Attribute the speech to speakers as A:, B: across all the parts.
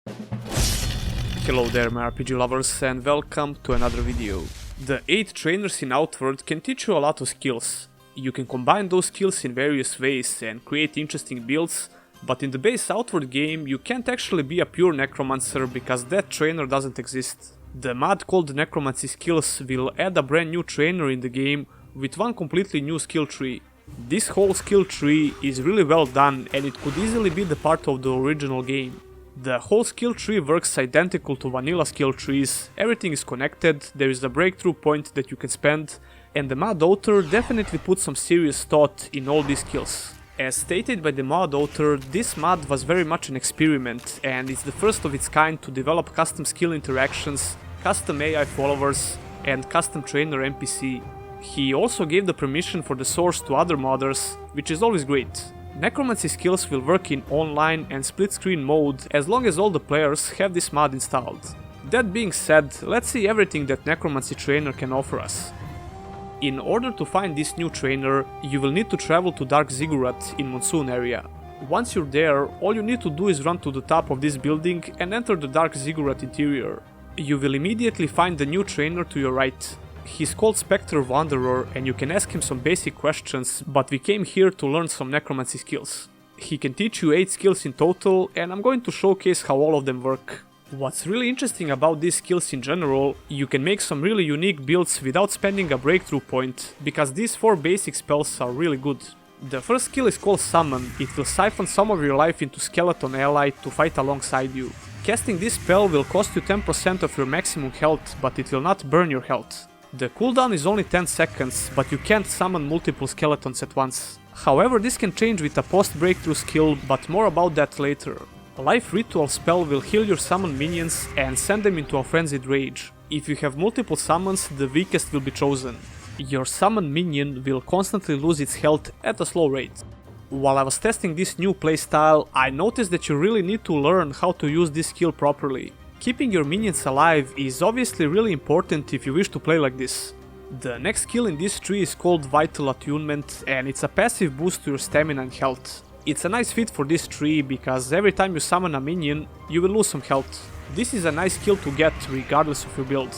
A: Hello there my RPG lovers and welcome to another video. The 8 trainers in Outward can teach you a lot of skills. You can combine those skills in various ways and create interesting builds, but in the base Outward game you can't actually be a pure Necromancer because that trainer doesn't exist. The mod called Necromancy Skills will add a brand new trainer in the game with one completely new skill tree. This whole skill tree is really well done and it could easily be the part of the original game. The whole skill tree works identical to vanilla skill trees, everything is connected, there is a breakthrough point that you can spend, and the mod author definitely put some serious thought in all these skills. As stated by the mod author, this mod was very much an experiment and it's the first of its kind to develop custom skill interactions, custom AI followers, and custom trainer NPC. He also gave the permission for the source to other modders, which is always great. Necromancy Skills will work in online and split screen mode as long as all the players have this mod installed. That being said, let's see everything that Necromancy Trainer can offer us. In order to find this new trainer, you will need to travel to Dark Ziggurat in Monsoon area. Once you're there, all you need to do is run to the top of this building and enter the Dark Ziggurat interior. You will immediately find the new trainer to your right. He's called Spectre Wanderer and you can ask him some basic questions, but we came here to learn some necromancy skills. He can teach you 8 skills in total and I'm going to showcase how all of them work. What's really interesting about these skills in general, you can make some really unique builds without spending a breakthrough point, because these 4 basic spells are really good. The first skill is called Salmon. It will siphon some of your life into skeleton ally to fight alongside you. Casting this spell will cost you 10% of your maximum health, but it will not burn your health. The cooldown is only 10 seconds, but you can't summon multiple skeletons at once. However, this can change with a post-breakthrough skill, but more about that later. A life ritual spell will heal your summoned minions and send them into a frenzied rage. If you have multiple summons, the weakest will be chosen. Your summoned minion will constantly lose its health at a slow rate. While I was testing this new playstyle, I noticed that you really need to learn how to use this skill properly. Keeping your minions alive is obviously really important if you wish to play like this. The next skill in this tree is called Vital Attunement and it's a passive boost to your stamina and health. It's a nice fit for this tree because every time you summon a minion, you will lose some health. This is a nice skill to get regardless of your build.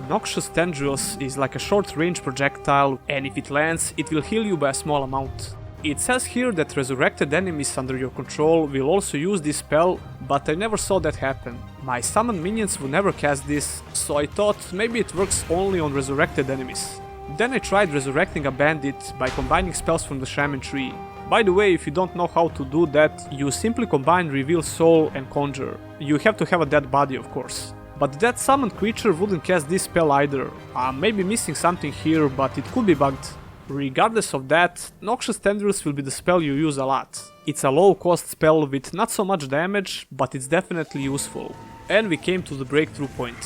A: Noxious Tendrils is like a short range projectile and if it lands, it will heal you by a small amount. It says here that resurrected enemies under your control will also use this spell, but I never saw that happen. My summoned minions would never cast this, so I thought maybe it works only on resurrected enemies. Then I tried resurrecting a bandit by combining spells from the shaman tree. By the way, if you don't know how to do that, you simply combine Reveal Soul and Conjure. You have to have a dead body of course. But that summoned creature wouldn't cast this spell either. I'm maybe missing something here, but it could be bugged. Regardless of that, Noxious Tendrils will be the spell you use a lot. It's a low cost spell with not so much damage, but it's definitely useful. And we came to the breakthrough point.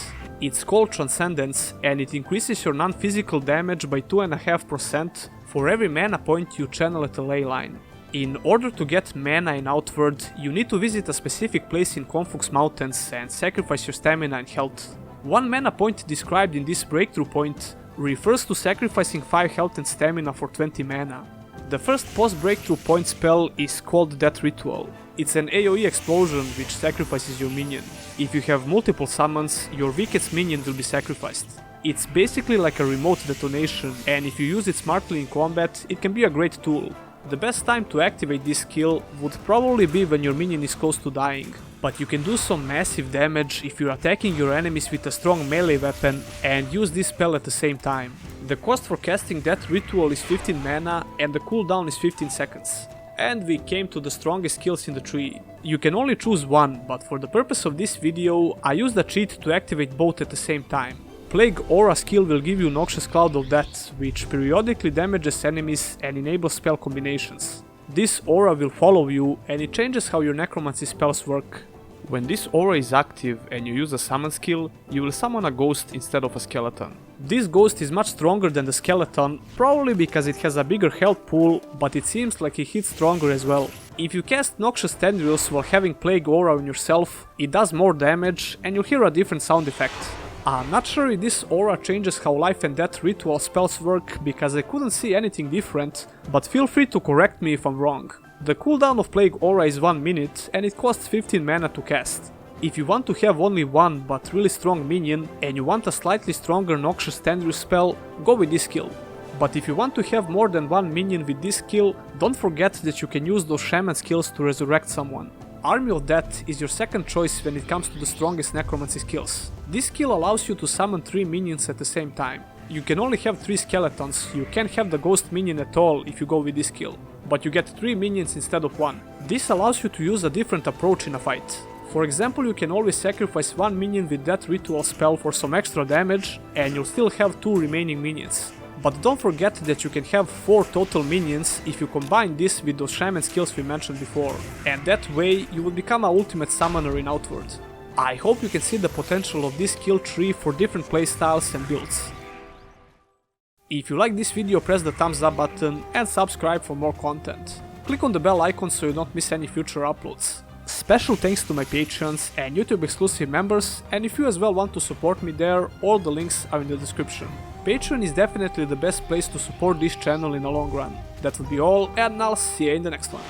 A: It's called Transcendence and it increases your non-physical damage by 2.5% for every mana point you channel at a ley line. In order to get mana in Outward, you need to visit a specific place in Conflux Mountains and sacrifice your stamina and health. One mana point described in this breakthrough point refers to sacrificing 5 health and stamina for 20 mana. The first post-breakthrough point spell is called Death Ritual. It's an AoE explosion which sacrifices your minion. If you have multiple summons, your weakest minion will be sacrificed. It's basically like a remote detonation and if you use it smartly in combat, it can be a great tool. The best time to activate this skill would probably be when your minion is close to dying, but you can do some massive damage if you're attacking your enemies with a strong melee weapon and use this spell at the same time. The cost for casting that ritual is 15 mana and the cooldown is 15 seconds. And we came to the strongest skills in the tree. You can only choose one, but for the purpose of this video, I used a cheat to activate both at the same time. Plague Aura skill will give you Noxious Cloud of Death, which periodically damages enemies and enables spell combinations. This aura will follow you and it changes how your necromancy spells work. When this aura is active and you use a summon skill, you will summon a ghost instead of a skeleton. This ghost is much stronger than the skeleton, probably because it has a bigger health pool, but it seems like it hits stronger as well. If you cast Noxious Tendrils while having Plague Aura on yourself, it does more damage and you'll hear a different sound effect. I'm not sure if this aura changes how life and death ritual spells work because I couldn't see anything different, but feel free to correct me if I'm wrong. The cooldown of Plague Aura is 1 minute and it costs 15 mana to cast. If you want to have only one but really strong minion and you want a slightly stronger Noxious Tendrils spell, go with this skill. But if you want to have more than one minion with this skill, don't forget that you can use those Shaman skills to resurrect someone. Army of Death is your second choice when it comes to the strongest Necromancy skills. This skill allows you to summon 3 minions at the same time. You can only have 3 skeletons, you can't have the ghost minion at all if you go with this skill, but you get 3 minions instead of 1. This allows you to use a different approach in a fight. For example, you can always sacrifice 1 minion with that ritual spell for some extra damage and you'll still have 2 remaining minions. But don't forget that you can have 4 total minions if you combine this with those Shaman skills we mentioned before, and that way you will become an ultimate summoner in Outward. I hope you can see the potential of this skill tree for different playstyles and builds. If you like this video, press the thumbs up button and subscribe for more content. Click on the bell icon so you don't miss any future uploads. Special thanks to my patrons and YouTube exclusive members, and if you as well want to support me there, all the links are in the description. Patreon is definitely the best place to support this channel in the long run. That will be all, and I'll see you in the next one.